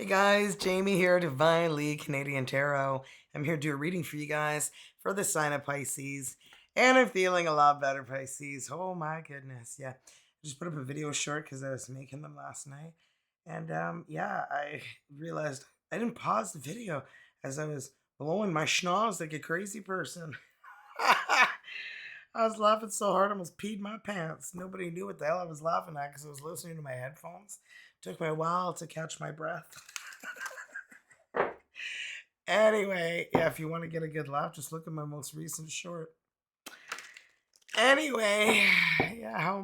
Hey guys, Jamie here, Divinely Canadian Tarot. I'm here to do a reading for you guys for the sign of Pisces. And I'm feeling a lot better, Pisces. Oh my goodness. Yeah. I just put up a video short because I was making them last night. And yeah, I realized I didn't pause the video as I was blowing my schnoz like a crazy person. I was laughing so hard I almost peed my pants. Nobody knew what the hell I was laughing at because I was listening to my headphones. Took me a while to catch my breath. Anyway, yeah, if you want to get a good laugh, just look at my most recent short. Anyway, yeah,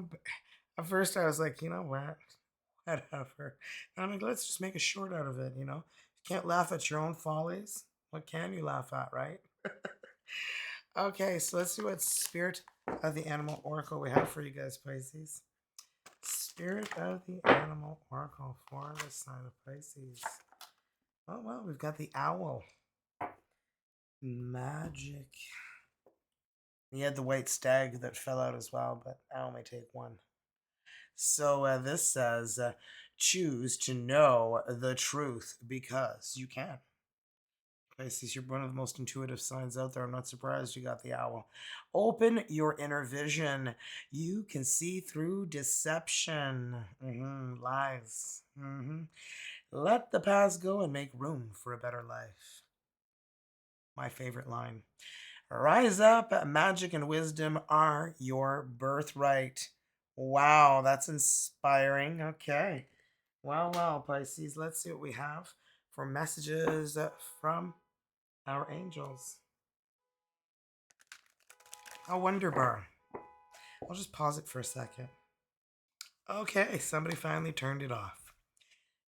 at first I was like, you know what? Whatever. And I'm like, let's just make a short out of it, you know? You can't laugh at your own follies. What can you laugh at, right? Okay, so let's see what spirit of the animal oracle we have for you guys, Pisces. Spirit of the animal oracle for the sign of Pisces. Oh, well, we've got the owl. Magic. We had the white stag that fell out as well, but I only take one. So this says, choose to know the truth because you can. Pisces, you're one of the most intuitive signs out there. I'm not surprised you got the owl. Open your inner vision. You can see through deception, lies. Let the past go and make room for a better life. My favorite line. Rise up, magic and wisdom are your birthright. Wow, that's inspiring. Okay. Well, Pisces, let's see what we have for messages from our angels. A wonder bar. I'll just pause it for a second. Okay, somebody finally turned it off.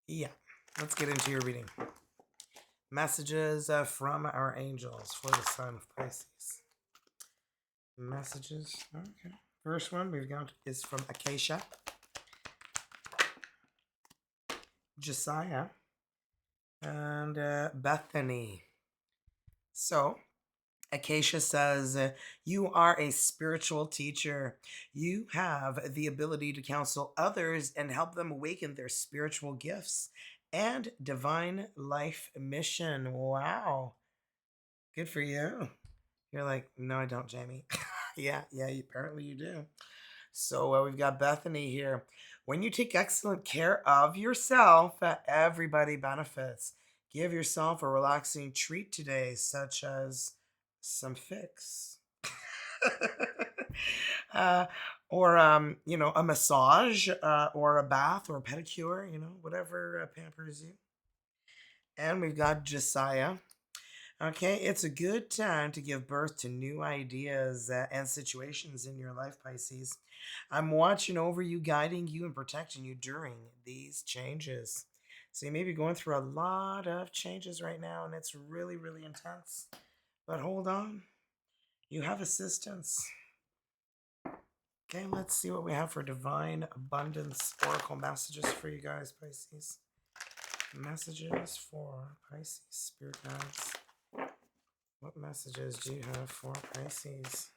Yeah, let's get into your reading. Messages from our angels for the sign of Pisces. Messages. Okay. First one we've got is from Acacia, Josiah, and Bethany. So, Acacia says, you are a spiritual teacher. You have the ability to counsel others and help them awaken their spiritual gifts and divine life mission. Wow. Good for you. You're like, no, I don't, Jamie. yeah, apparently you do. So we've got Bethany here. When you take excellent care of yourself, everybody benefits. Give yourself a relaxing treat today, such as some Phix. uh, or, a massage or a bath or a pedicure, whatever pampers you. And we've got Josiah. Okay, it's a good time to give birth to new ideas and situations in your life, Pisces. I'm watching over you, guiding you, and protecting you during these changes. So you may be going through a lot of changes right now, and it's really, really intense. But hold on, you have assistance. Okay, let's see what we have for divine abundance oracle messages for you guys, Pisces. Messages for Pisces, spirit guides. What messages do you have for Pisces?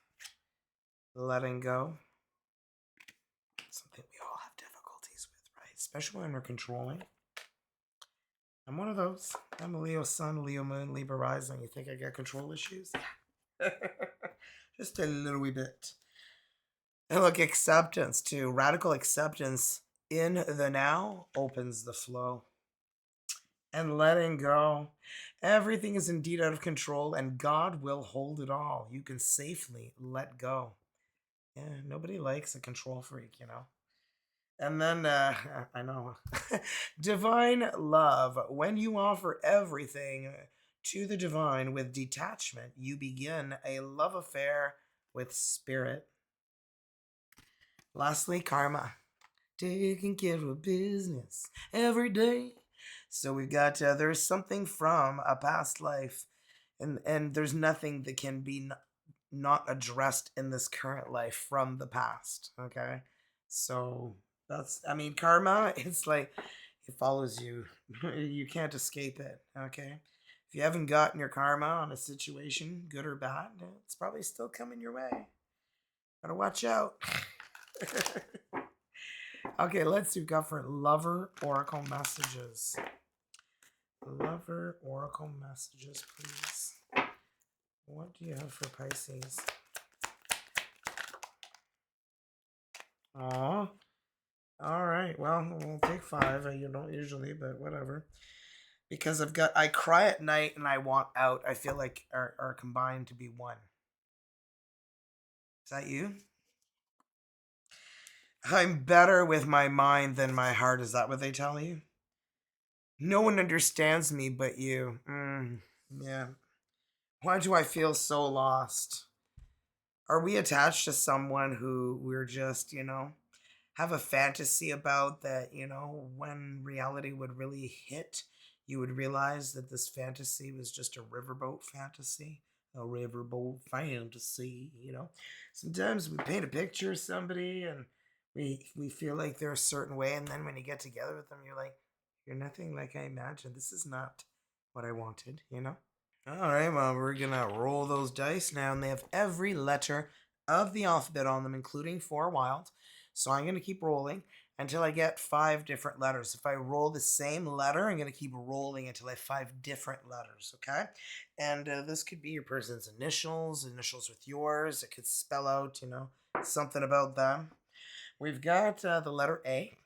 Letting go. Something we all have difficulties with, right? Especially when we're controlling. I'm one of those. I'm a Leo sun, Leo moon, Libra rising. You think I got control issues? Yeah. Just a little wee bit. And look, acceptance too. Radical acceptance in the now opens the flow. And letting go. Everything is indeed out of control, and God will hold it all. You can safely let go. Yeah, nobody likes a control freak. And then, I know, divine love. When you offer everything to the divine with detachment, you begin a love affair with spirit. Lastly, karma. Taking care of business every day. So we've got, there's something from a past life, and there's nothing that can be not addressed in this current life from the past. Okay, so karma. It's like it follows you. You can't escape it. Okay, if you haven't gotten your karma on a situation, good or bad, it's probably still coming your way. Gotta watch out. Okay, let's see what we got for lover oracle messages. oracle messages, please. What do you have for Pisces? Aw. All right. Well, we'll take 5. You don't usually, but whatever. Because I cry at night and I want out. I feel like are combined to be one. Is that you? I'm better with my mind than my heart. Is that what they tell you? No one understands me but you. Yeah. Why do I feel so lost? Are we attached to someone who we're just, have a fantasy about that, when reality would really hit, you would realize that this fantasy was just a riverboat fantasy? A riverboat fantasy. Sometimes we paint a picture of somebody and we feel like they're a certain way, and then when you get together with them, you're like, you're nothing like I imagined. This is not what I wanted? All right, well, we're gonna roll those dice now, and they have every letter of the alphabet on them, including 4 wild. So I'm gonna keep rolling until I get 5 different letters. If I roll the same letter, I'm gonna keep rolling until I have 5 different letters, okay? And this could be your person's initials with yours. It could spell out, something about them. We've got the letter A.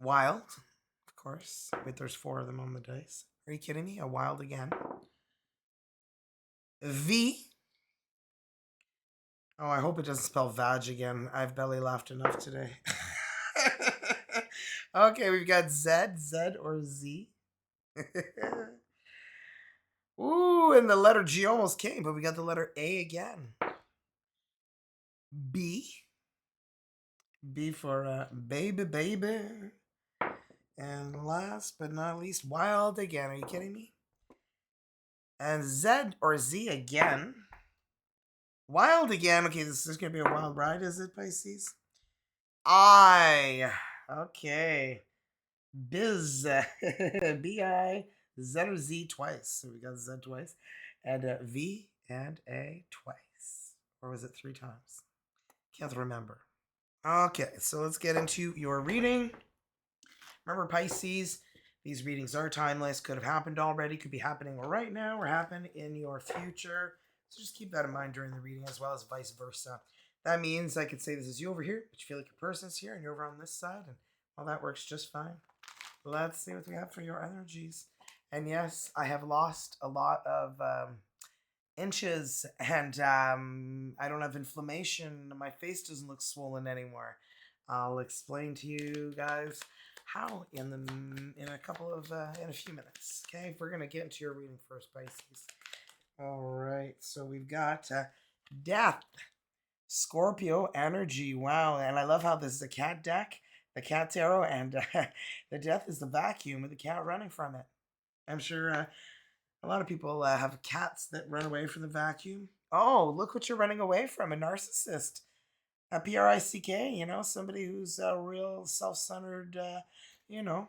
Wild. Of course. Wait, there's 4 of them on the dice. Are you kidding me? A wild again. V. Oh, I hope it doesn't spell vag again. I've belly laughed enough today. Okay, we've got Z or Z. Ooh, and the letter G almost came, but we got the letter A again. B. B for baby. And last but not least, wild again. Are you kidding me? And Z or Z again. Wild again. Okay, this is going to be a wild ride, is it, Pisces? I. Okay. Biz. B-I. Z or Z twice. So we got Z twice. And V and A twice. Or was it 3 times? Can't remember. Okay, so let's get into your reading. Remember, Pisces, these readings are timeless. Could have happened already, could be happening right now, or happen in your future. So just keep that in mind during the reading, as well as vice versa. That means I could say this is you over here, but you feel like your person's here, and you're over on this side, and all that works just fine. Let's see what we have for your energies. And yes, I have lost a lot of inches, and I don't have inflammation. My face doesn't look swollen anymore. I'll explain to you guys how in a few minutes. Okay, we're gonna get into your reading first, Pisces. All right, so we've got death, Scorpio energy. Wow, and I love how this is a cat deck, the cat tarot, and the death is the vacuum with the cat running from it. I'm sure a lot of people have cats that run away from the vacuum. Oh, look what you're running away from, a narcissist. A Prick, somebody who's a real self-centered, you know,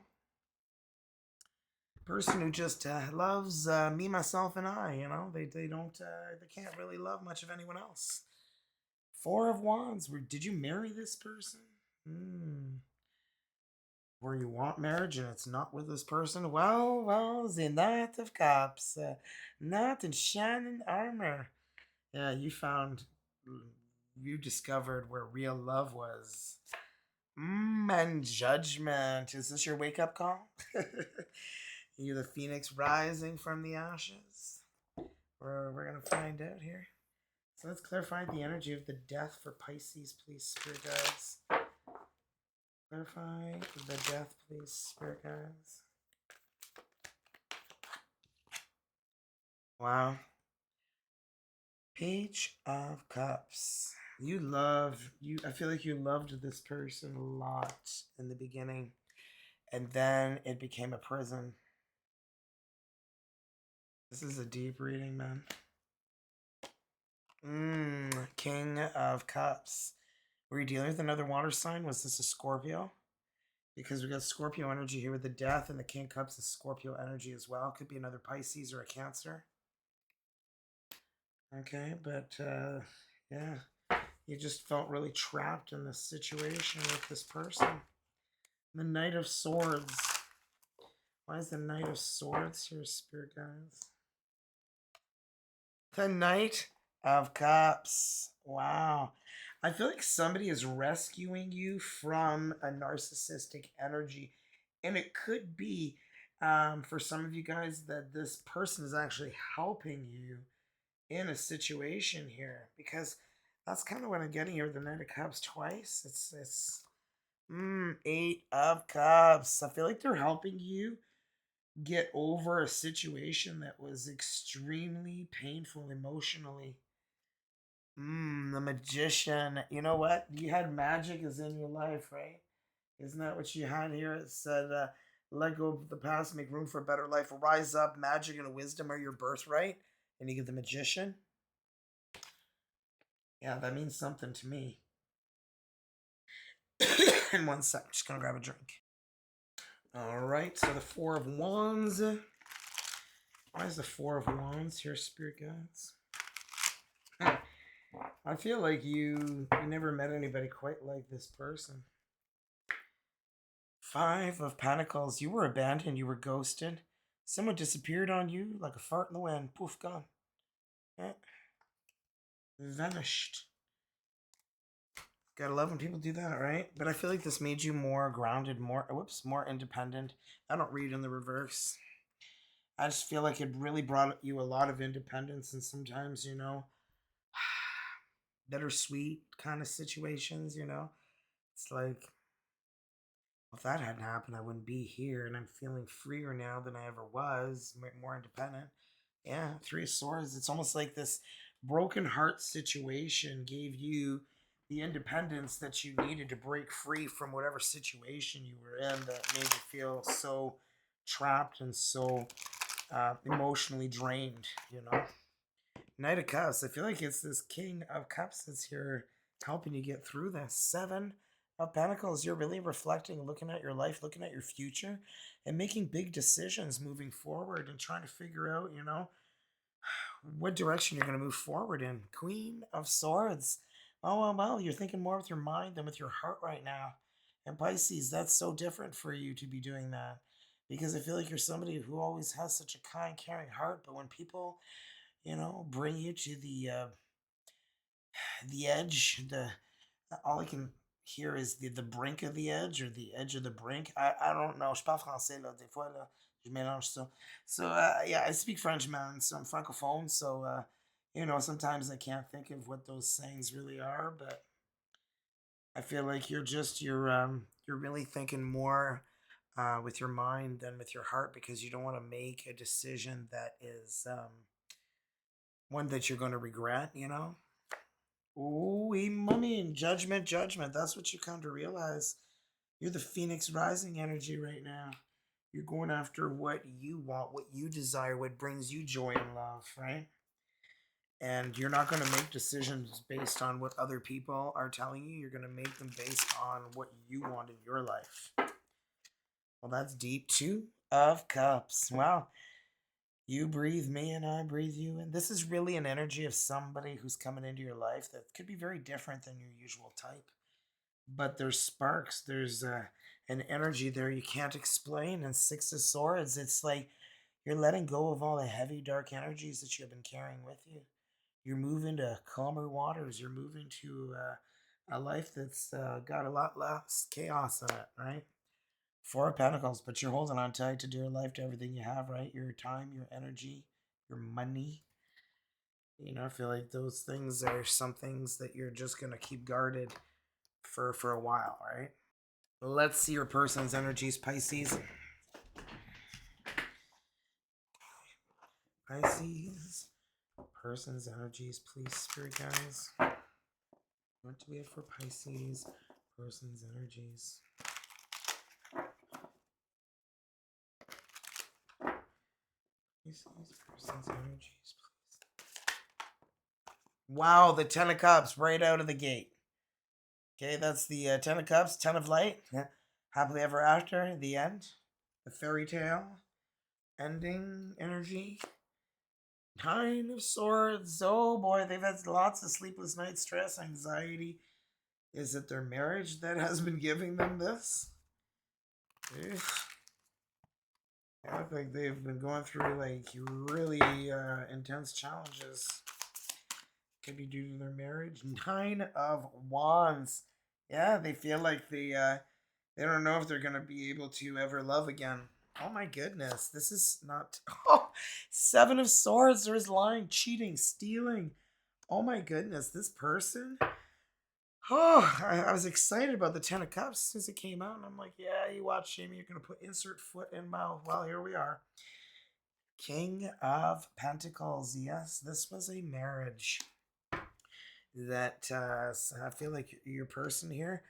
person who just loves me, myself, and I. They don't they can't really love much of anyone else. 4 of Wands. Did you marry this person? Where you want marriage and it's not with this person? Well, the Knight of Cups, knight in shining armor. Yeah, you discovered where real love was. And judgment. Is this your wake up call? You're the phoenix rising from the ashes. We're gonna find out here. So let's clarify the energy of the death for Pisces, please, spirit guides. Clarify the death, please, spirit guides. Wow. Page of Cups. I feel like you loved this person a lot in the beginning, and then it became a prison. This is a deep reading, man. King of Cups. Were you dealing with another water sign? Was this a Scorpio? Because we got Scorpio energy here with the death, and the King of Cups is Scorpio energy as well. Could be another Pisces or a Cancer. Okay, but yeah, you just felt really trapped in this situation with this person. The Knight of Swords. Why is the Knight of Swords here, Spirit Guides? The Knight of Cups. Wow. I feel like somebody is rescuing you from a narcissistic energy. And it could be, for some of you guys, that this person is actually helping you in a situation here. Because that's kind of what I'm getting here. The Knight of Cups twice. Eight of Cups. I feel like they're helping you get over a situation that was extremely painful emotionally. The Magician. You know what? You had magic is in your life, right? Isn't that what you had here? It said, let go of the past, make room for a better life. Rise up, magic and wisdom are your birthright. And you get the Magician. Yeah, that means something to me. In one sec, just gonna grab a drink. All right, so the Four of Wands. Why is the Four of Wands here, Spirit Guides? I feel like you never met anybody quite like this person. Five of Pentacles. You were abandoned. You were ghosted. Someone disappeared on you like a fart in the wind. Poof, gone. Vanished. Gotta love when people do that, right? But I feel like this made you more grounded, more independent. I don't read in the reverse. I just feel like it really brought you a lot of independence, and sometimes, bittersweet kind of situations, It's like, well, if that hadn't happened, I wouldn't be here, and I'm feeling freer now than I ever was, more independent. Yeah, Three of Swords. It's almost like this broken heart situation gave you the independence that you needed to break free from whatever situation you were in that made you feel so trapped and so emotionally drained, Knight of Cups. I feel like it's this King of Cups that's here helping you get through this. Seven of Pentacles. You're really reflecting, looking at your life, looking at your future, and making big decisions moving forward and trying to figure out, what direction you're going to move forward in. Queen of Swords. Oh, well, you're thinking more with your mind than with your heart right now. And Pisces, that's so different for you to be doing that. Because I feel like you're somebody who always has such a kind, caring heart. But when people, bring you to the edge, all I can hear is the brink of the edge or the edge of the brink. I don't know. Je parle français, là. Des fois, là, je mélange ça. So, yeah, I speak French, man. So I'm francophone. So, sometimes I can't think of what those sayings really are. But I feel like you're really thinking more with your mind than with your heart because you don't want to make a decision that is one that you're going to regret, Oh, money and judgment, judgment. That's what you come to realize. You're the Phoenix rising energy right now. You're going after what you want, what you desire, what brings you joy and love, right? And you're not going to make decisions based on what other people are telling you. You're going to make them based on what you want in your life. Well, that's deep. Two of Cups. Wow. You breathe me and I breathe you. And this is really an energy of somebody who's coming into your life that could be very different than your usual type. But there's sparks. There's an energy there you can't explain. And Six of Swords, it's like you're letting go of all the heavy, dark energies that you have been carrying with you. You're moving to calmer waters. You're moving to a life that's got a lot less chaos in it, right? Four of Pentacles, but you're holding on tight to dear life, to everything you have, right? Your time, your energy, your money. I feel like those things are some things that you're just going to keep guarded for a while, right? Let's see your person's energies, Pisces. Pisces. Person's energies, please, Spirit guys. What do we have for Pisces? Person's energies. Pisces, person's energies, please. Wow, the Ten of Cups right out of the gate. Okay, that's the Ten of Cups, Ten of Light. Yeah. Happily ever after, the end. The fairy tale. Ending energy. Nine of Swords. Oh boy, they've had lots of sleepless nights, stress, anxiety. Is it their marriage that has been giving them this? They look like they've been going through like really intense challenges. Could be due to their marriage. Nine of Wands. Yeah, they feel like they don't know if they're gonna be able to ever love again. Oh my goodness, this is not. Oh, Seven of Swords. There is lying, cheating, stealing. Oh my goodness, this person. Oh, I was excited about the Ten of Cups since it came out, and I'm like, yeah, you watch, Jamie. You're gonna put insert foot in mouth. Well, here we are. King of Pentacles. Yes, this was a marriage that I feel like your person here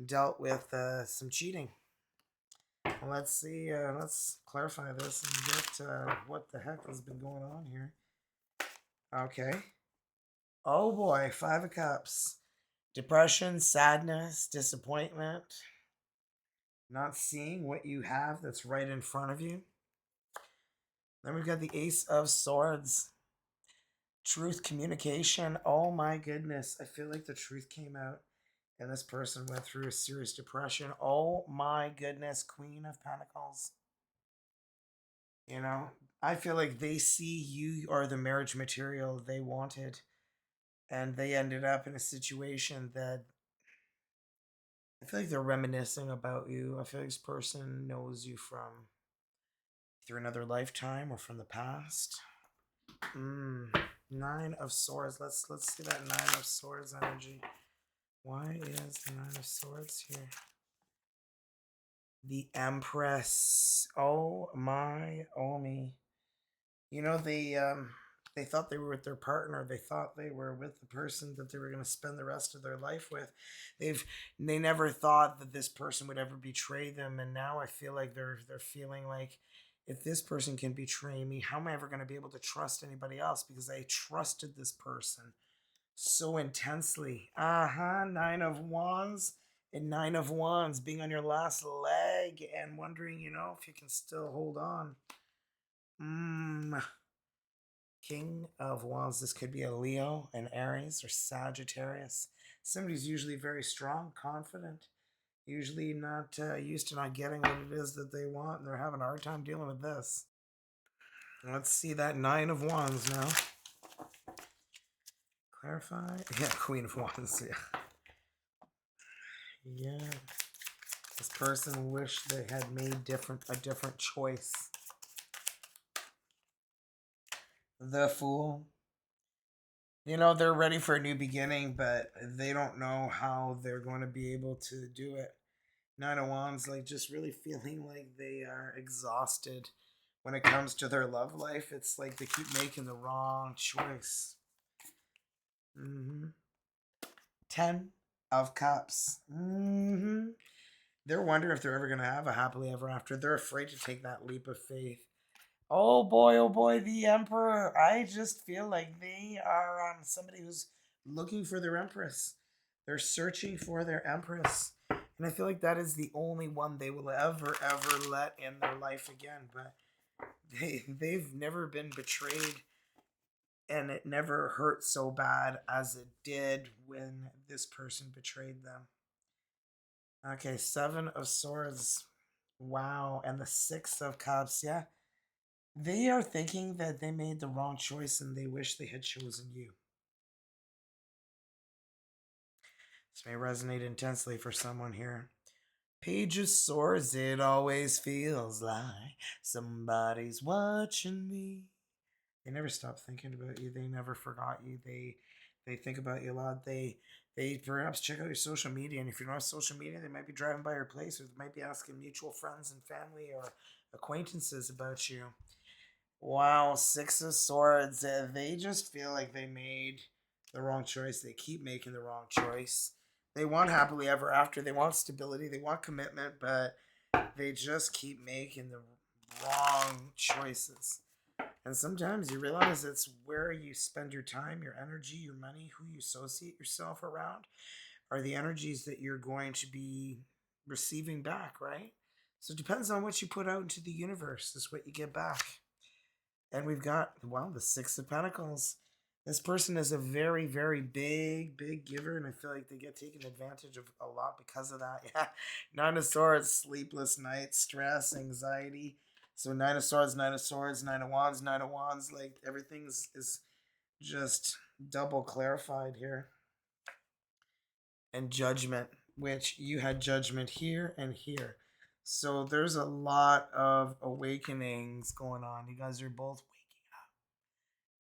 dealt with some cheating. Let's see. Let's clarify this and get what the heck has been going on here. Okay. Oh boy, Five of Cups. Depression, sadness, disappointment, not seeing what you have that's right in front of you. Then we've got the Ace of Swords. Truth, communication. Oh my goodness. I feel like the truth came out and this person went through a serious depression. Oh my goodness. Queen of Pentacles. You know, I feel like they see you are the marriage material they wanted, and they ended up in a situation that I feel like they're reminiscing about you. I feel like this person knows you from either another lifetime or from the past. Nine of Swords. Let's see that Nine of Swords energy. Why is the Nine of Swords here? The Empress. Oh my, oh me. You know, they thought they were with their partner. They thought they were with the person that they were going to spend the rest of their life with. They never thought that this person would ever betray them, and now I feel like they're feeling like, if this person can betray me, how am I ever going to be able to trust anybody else? Because I trusted this person so intensely. Nine of Wands and Nine of Wands, being on your last leg and wondering, if you can still hold on. King of Wands. This could be a Leo, an Aries, or Sagittarius. Somebody's usually very strong, confident, usually not used to not getting what it is that they want, and they're having a hard time dealing with this. Let's see that Nine of Wands now. Clarify. Yeah, Queen of Wands. Yeah. Yeah. This person wished they had made a different choice. The Fool. They're ready for a new beginning, but they don't know how they're going to be able to do it. Nine of Wands, like, just really feeling like they are exhausted when it comes to their love life. It's like they keep making the wrong choice. Ten of Cups. They're wondering if they're ever going to have a happily ever after. They're afraid to take that leap of faith. Oh boy, the Emperor. I just feel like they are somebody who's looking for their Empress. They're searching for their Empress. And I feel like that is the only one they will ever let in their life again. But they've never been betrayed, and it never hurt so bad as it did when this person betrayed them. Okay, Seven of Swords. Wow. And the Six of Cups. Yeah. They are thinking that they made the wrong choice and they wish they had chosen you. This may resonate intensely for someone here. Page of Swords, it always feels like somebody's watching me. They never stop thinking about you. They never forgot you. They think about you a lot. They perhaps check out your social media, and if you don't have social media, they might be driving by your place, or they might be asking mutual friends and family or acquaintances about you. Wow, Six of Swords. They just feel like they made the wrong choice. They keep making the wrong choice. They want happily ever after. They want stability. They want commitment, but they just keep making the wrong choices. And sometimes you realize it's where you spend your time, your energy, your money, who you associate yourself around are the energies that you're going to be receiving back, right? So it depends on what you put out into the universe, is what you get back. And we've got, well, the Six of Pentacles. This person is a very, very big giver, and I feel like they get taken advantage of a lot because of that. Yeah. Nine of Swords, sleepless nights, stress, anxiety. So Nine of Swords, Nine of Swords, Nine of Wands, Nine of Wands. Like everything's is just double clarified here. And Judgment, which you had Judgment here and here. So there's a lot of awakenings going on. You guys are both waking up.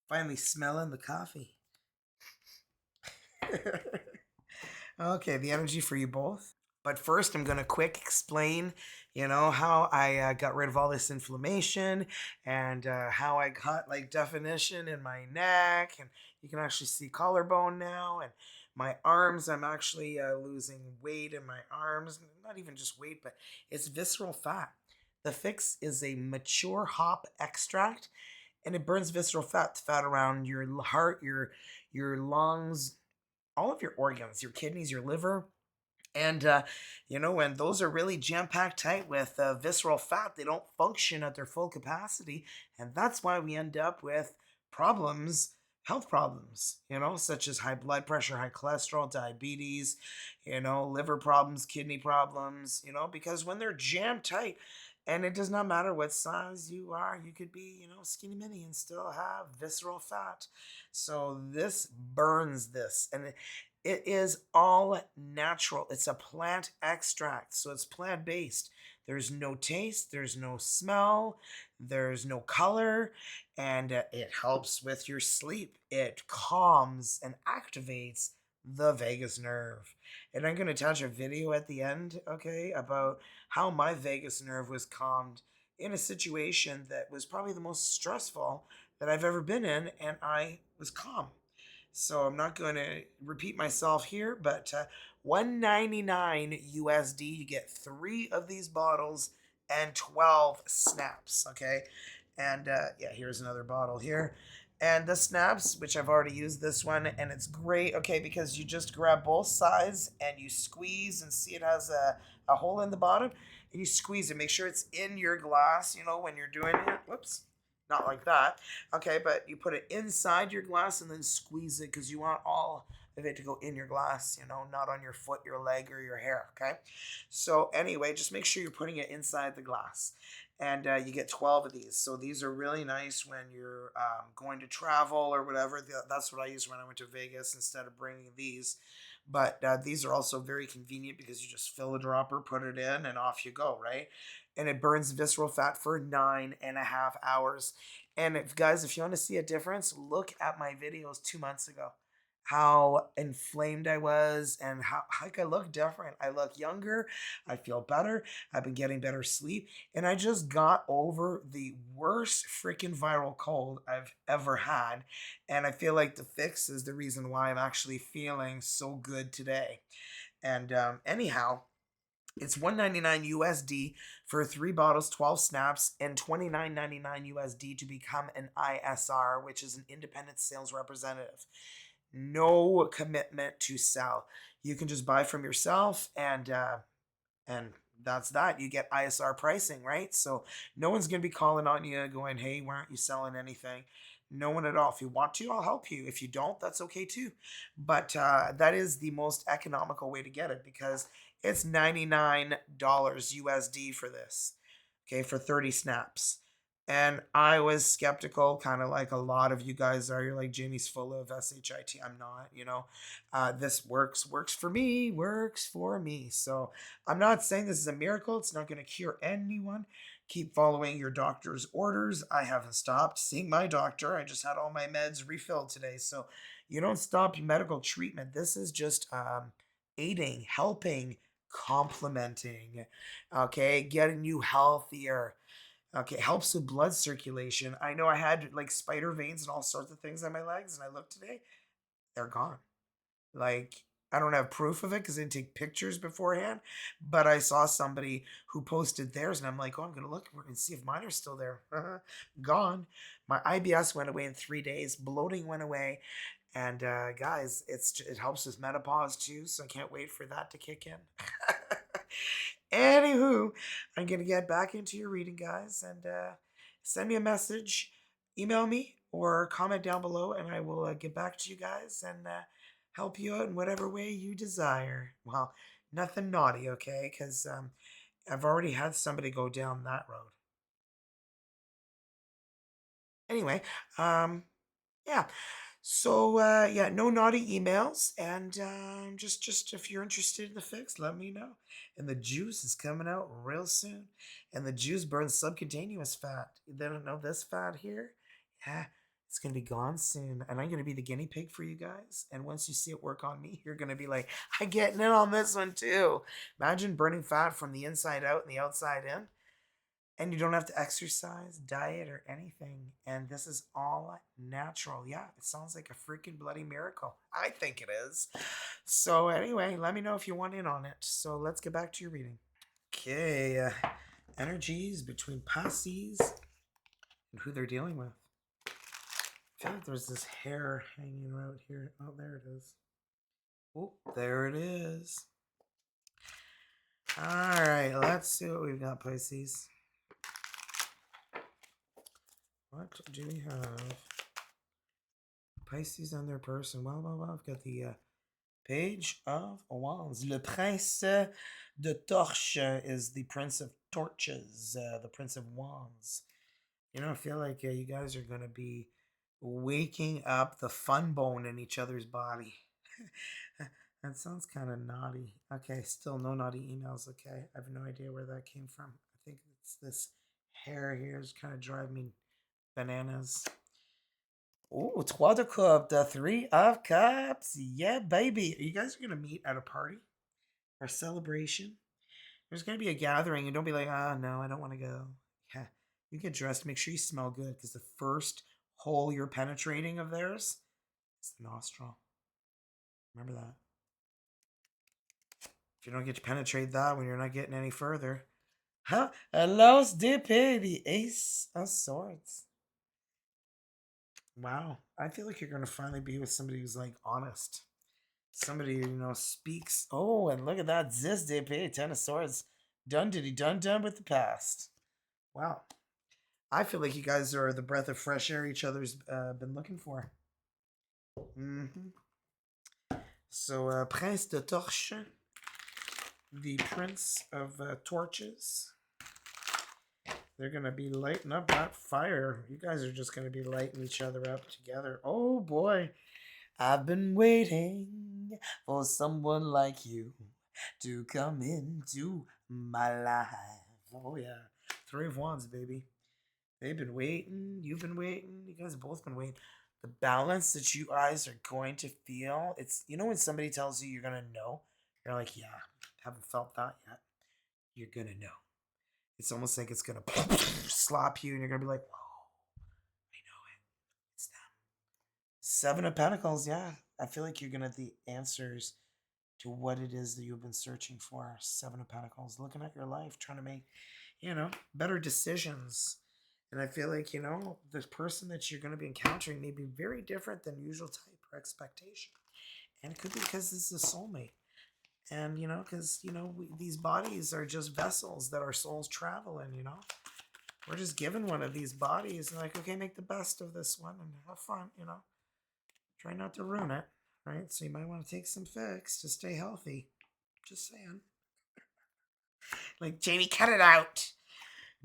Finally smelling the coffee. Okay, the energy for you both. But first, I'm going to quick explain, how I got rid of all this inflammation and how I got like definition in my neck. And you can actually see collarbone now. And my arms, I'm actually losing weight in my arms. Not even just weight, but it's visceral fat. The Phix is a mature hop extract and it burns visceral fat around your heart, your lungs, all of your organs, your kidneys, your liver, and when those are really jam packed tight with visceral fat, they don't function at their full capacity, and that's why we end up with problems, health problems, such as high blood pressure, high cholesterol, diabetes, liver problems, kidney problems, because when they're jam tight, and it does not matter what size you are, you could be, skinny mini and still have visceral fat. So this burns this, and it is all natural. It's a plant extract, so it's plant based. There's no taste, there's no smell, there's no color, and it helps with your sleep. It calms and activates the vagus nerve. And I'm going to attach a video at the end, okay, about how my vagus nerve was calmed in a situation that was probably the most stressful that I've ever been in, and I was calm. So I'm not going to repeat myself here, but 199 USD. You get 3 of these bottles and 12 snaps. Okay, and yeah, here's another bottle here. And the snaps, which I've already used this one, and it's great, okay, because you just grab both sides and you squeeze and see it has a hole in the bottom, and you squeeze it. Make sure it's in your glass, when you're doing it. Whoops, not like that. Okay, but you put it inside your glass and then squeeze it because you want all of it to go in your glass, not on your foot, your leg, or your hair. Okay, so anyway, just make sure you're putting it inside the glass. And you get 12 of these. So these are really nice when you're going to travel or whatever. That's what I used when I went to Vegas instead of bringing these. But these are also very convenient because you just fill a dropper, put it in, and off you go, right? And it burns visceral fat for 9.5 hours. And if guys, if you want to see a difference, look at my videos 2 months ago. How inflamed I was and how like I look different. I look younger. I feel better. I've been getting better sleep. And I just got over the worst freaking viral cold I've ever had. And I feel like the Phix is the reason why I'm actually feeling so good today. And anyhow, it's 199 USD for 3 bottles, 12 snaps, and 29.99 USD to become an ISR, which is an independent sales representative. No commitment to sell. You can just buy from yourself, and that's that. You get ISR pricing, right? So no one's gonna be calling on you, going, "Hey, why aren't you selling anything?" No one at all. If you want to, I'll help you. If you don't, that's okay too. But that is the most economical way to get it because it's $99 USD for this. Okay, for 30 snaps. And I was skeptical, kind of like a lot of you guys are. You're like, Jamie's full of SHIT. I'm not. This works for me, works for me. So I'm not saying this is a miracle. It's not going to cure anyone. Keep following your doctor's orders. I haven't stopped seeing my doctor. I just had all my meds refilled today. So you don't stop your medical treatment. This is just aiding, helping, complementing, okay, getting you healthier. Okay, helps with blood circulation. I know I had like spider veins and all sorts of things on my legs, and I looked today, they're gone. Like, I don't have proof of it because I didn't take pictures beforehand, but I saw somebody who posted theirs, and I'm like, oh, I'm gonna look and see if mine are still there. Gone. My IBS went away in 3 days. Bloating went away, and guys, it helps with menopause too. So I can't wait for that to kick in. Anywho, I'm gonna get back into your reading, guys, and send me a message, email me, or comment down below, and I will get back to you guys and help you out in whatever way you desire. Well, nothing naughty, okay? Because I've already had somebody go down that road. Anyway, yeah. So yeah, no naughty emails, and just if you're interested in the fix, let me know. And the juice is coming out real soon, and the juice burns subcutaneous fat. They don't know this fat here. Yeah, it's gonna be gone soon, and I'm gonna be the guinea pig for you guys. And once you see it work on me, you're gonna be like, I'm getting in on this one too. Imagine burning fat from the inside out and the outside in, and you don't have to exercise, diet, or anything. And this is all natural. Yeah, it sounds like a freaking bloody miracle. I think it is. So, anyway, let me know if you want in on it. So, let's get back to your reading. Okay, energies between Pisces and who they're dealing with. I feel like there's this hair hanging out here. Oh, there it is. Oh, there it is. All right, let's see what we've got, Pisces. What do we have? Pisces on their person. Well, I've got the Page of Wands. Le Prince de Torche is the Prince of Torches, the Prince of Wands. You know, I feel like you guys are going to be waking up the fun bone in each other's body. That sounds kind of naughty. Okay, still no naughty emails. Okay, I have no idea where that came from. I think it's this hair here is kind of driving me bananas. Oh, Trois de Cup, the Three of Cups. Yeah, baby. You guys are going to meet at a party or celebration. There's going to be a gathering, and don't be like, ah, no, I don't want to go. Yeah, you get dressed. Make sure you smell good because the first hole you're penetrating of theirs is the nostril. Remember that. If you don't get to penetrate that when you're not getting any further. Huh? Hello, Dippy, the Ace of Swords. Wow. I feel like you're going to finally be with somebody who's like honest. Somebody, speaks. Oh, and look at that. This DP, Ten of Swords. Done diddy done with the past. Wow. I feel like you guys are the breath of fresh air each other's been looking for. Mm-hmm. So, Prince de Torche, the Prince of Torches. They're going to be lighting up that fire. You guys are just going to be lighting each other up together. Oh, boy. I've been waiting for someone like you to come into my life. Oh, yeah. Three of Wands, baby. They've been waiting. You've been waiting. You guys have both been waiting. The balance that you guys are going to feel, it's, when somebody tells you you're going to know, you're like, yeah, haven't felt that yet. You're going to know. It's almost like it's going to slap you and you're going to be like, whoa, I know it. It's them. Seven of Pentacles, yeah. I feel like you're going to have the answers to what it is that you've been searching for. Seven of Pentacles, looking at your life, trying to make, better decisions. And I feel like, the person that you're going to be encountering may be very different than usual type or expectation. And it could be because this is a soulmate. And, because, these bodies are just vessels that our souls travel in, We're just given one of these bodies and like, okay, make the best of this one and have fun, Try not to ruin it, right? So you might want to take some Phix to stay healthy. Just saying. Like, Jamie, cut it out.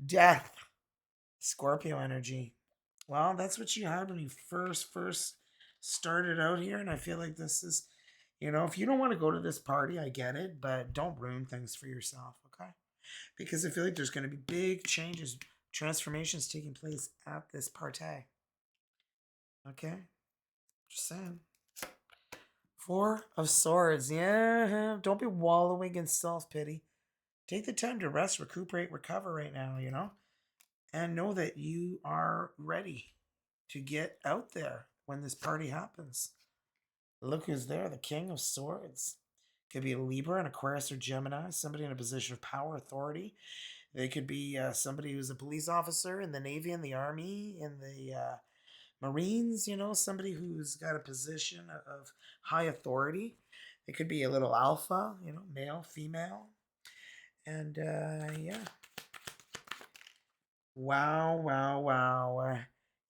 Death. Scorpio energy. Well, that's what you had when you first started out here. And I feel like this is, if you don't want to go to this party, I get it. But don't ruin things for yourself, okay? Because I feel like there's going to be big changes, transformations taking place at this party. Okay? Just saying. Four of Swords. Yeah, don't be wallowing in self-pity. Take the time to rest, recuperate, recover right now, And know that you are ready to get out there when this party happens. Look who's there, the King of Swords. Could be a Libra, an Aquarius, or Gemini, somebody in a position of power, authority. They could be somebody who's a police officer in the Navy, in the Army, in the Marines, somebody who's got a position of high authority. It could be a little alpha, male, female. And yeah. Wow.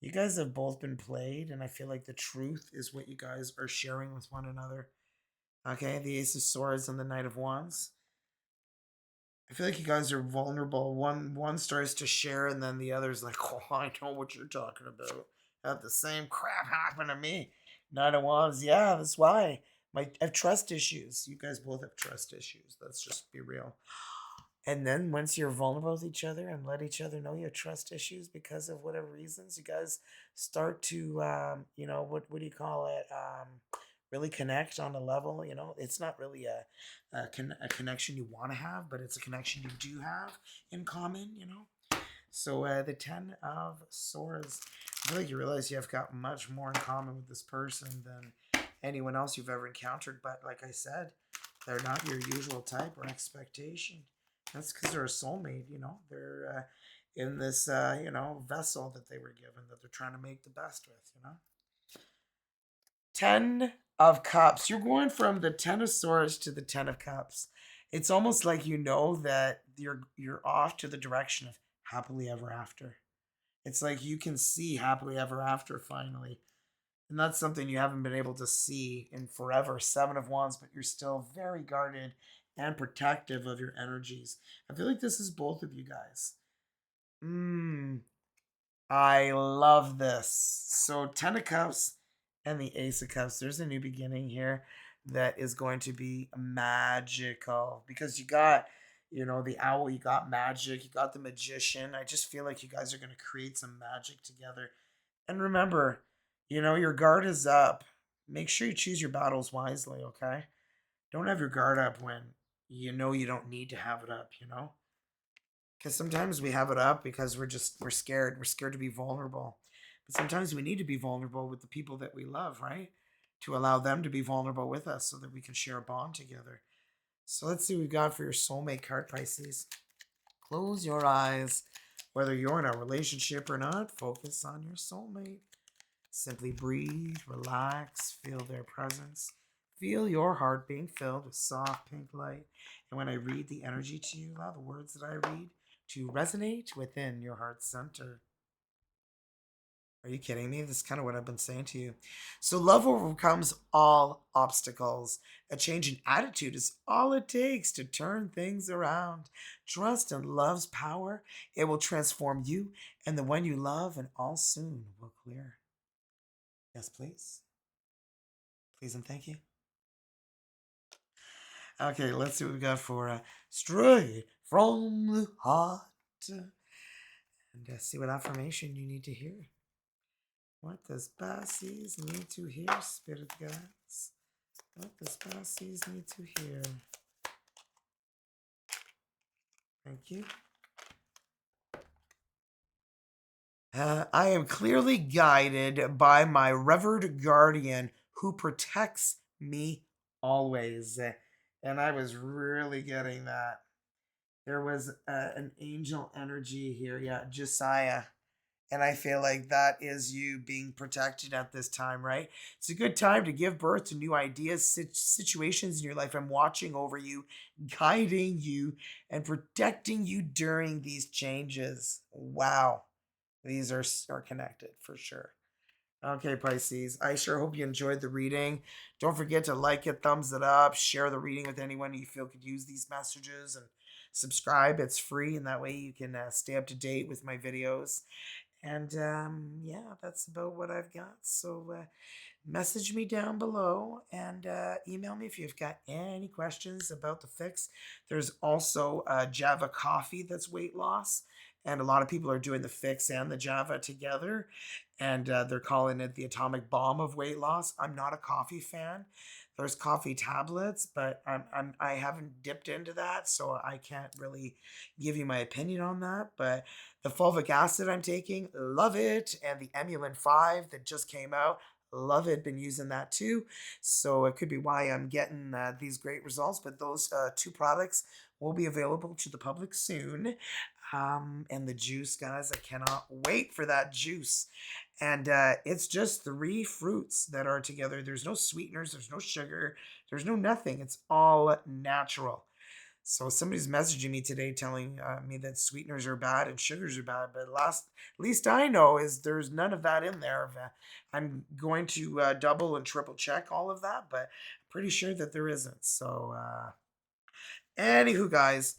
You guys have both been played, and I feel like the truth is what you guys are sharing with one another. Okay, the Ace of Swords and the Knight of Wands. I feel like you guys are vulnerable. One starts to share, and then the other's like, "Oh, I know what you're talking about. Had the same crap happen to me." Nine of Wands, yeah, that's why. I have trust issues. You guys both have trust issues. Let's just be real. And then once you're vulnerable with each other and let each other know you have trust issues because of whatever reasons, you guys start to, what do you call it? Really connect on a level. It's not really a connection you want to have, but it's a connection you do have in common. So the 10 of Swords, I feel like you realize you have got much more in common with this person than anyone else you've ever encountered. But like I said, they're not your usual type or expectation. That's because they're a soulmate. They're in this, vessel that they were given that they're trying to make the best with. 10 of Cups. You're going from the 10 of Swords to the 10 of Cups. It's almost like you know that you're off to the direction of happily ever after. It's like you can see happily ever after finally. And that's something you haven't been able to see in forever. 7 of Wands, but you're still very guarded and protective of your energies. I feel like this is both of you guys. I love this. So 10 of Cups and the Ace of Cups. There's a new beginning here that is going to be magical because you got, the owl, you got magic, you got the magician. I just feel like you guys are going to create some magic together. And remember, your guard is up. Make sure you choose your battles wisely, okay? Don't have your guard up when you know you don't need to have it up. Because sometimes we have it up because we're scared. We're scared to be vulnerable. But sometimes we need to be vulnerable with the people that we love, right? To allow them to be vulnerable with us so that we can share a bond together. So let's see what we've got for your soulmate card, Pisces. Close your eyes. Whether you're in a relationship or not, focus on your soulmate. Simply breathe, relax, feel their presence. Feel your heart being filled with soft pink light. And when I read the energy to you, allow the words that I read to resonate within your heart center. Are you kidding me? This is kind of what I've been saying to you. So, love overcomes all obstacles. A change in attitude is all it takes to turn things around. Trust in love's power. It will transform you and the one you love, and all soon will clear. Yes, please. Please and thank you. Okay, let's see what we got for straight from the heart. And see what affirmation you need to hear. What does Pisces need to hear, Spirit Guides? What does Pisces need to hear? Thank you. I am clearly guided by my revered guardian who protects me always. And I was really getting that. There was an angel energy here. Yeah, Josiah. And I feel like that is you being protected at this time, right? It's a good time to give birth to new ideas, situations in your life. I'm watching over you, guiding you, and protecting you during these changes. Wow. These are connected for sure. Okay, Pisces. I sure hope you enjoyed the reading. Don't forget to like it, thumbs it up, share the reading with anyone you feel could use these messages, and subscribe. It's free, and that way you can stay up to date with my videos. And yeah, that's about what I've got. So message me down below and email me if you've got any questions about the Phix. There's also Java coffee that's weight loss. And a lot of people are doing the Phix and the Java together. And they're calling it the atomic bomb of weight loss. I'm not a coffee fan. There's coffee tablets, but I haven't dipped into that, so I can't really give you my opinion on that. But the fulvic acid I'm taking, love it. And the Emulin 5 that just came out, love it. Been using that too. So it could be why I'm getting these great results. But those two products will be available to the public soon. And the juice, guys, I cannot wait for that juice. And it's just 3 fruits that are together. There's no sweeteners, there's no sugar, there's no nothing. It's all natural. So somebody's messaging me today telling me that sweeteners are bad and sugars are bad, but least I know is there's none of that in there. I'm going to double and triple check all of that, but I'm pretty sure that there isn't. So, anywho, guys,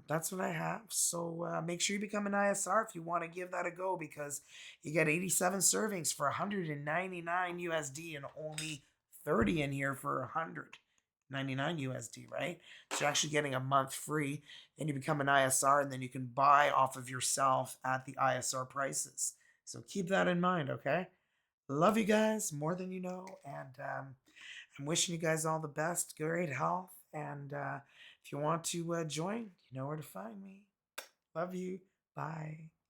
That's what I have. So make sure you become an ISR if you want to give that a go, because you get 87 servings for 199 USD and only 30 in here for 199 USD, right? So you're actually getting a month free, and you become an ISR, and then you can buy off of yourself at the ISR prices. So keep that in mind, okay? Love you guys more than you know, and I'm wishing you guys all the best, great health, and if you want to join, you know where to find me. Love you. Bye.